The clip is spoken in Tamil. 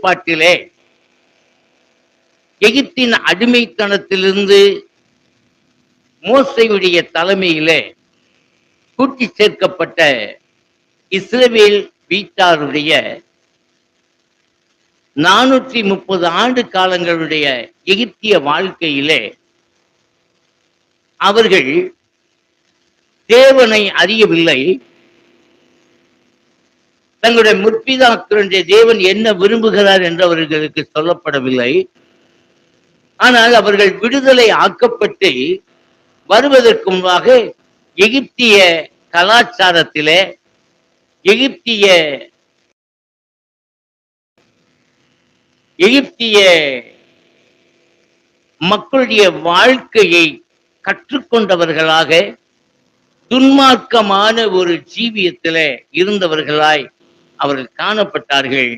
பாட்டிலே எகிப்தின் அடிமைத்தனத்திலிருந்து மோசையுடைய தலைமையிலே கூட்டி சேர்க்கப்பட்ட இஸ்ரவேல் வீட்டாருடைய 430 ஆண்டு காலங்களுடைய எகிப்திய வாழ்க்கையிலே அவர்கள் தேவனை அறியவில்லை. தங்களுடைய முற்பிதாக்களுடைய தேவன் என்ன விரும்புகிறார் என்று அவர்களுக்கு சொல்லப்படவில்லை. ஆனால் அவர்கள் விடுதலை ஆக்கப்பட்டு வருவதற்கு முன்பாக எகிப்திய கலாச்சாரத்திலே எகிப்திய மக்களுடைய வாழ்க்கையை கற்றுக்கொண்டவர்களாக துன்மார்க்கமான ஒரு ஜீவியத்திலே இருந்தவர்களாய் அவர்கள் காணப்பட்டார்கள்.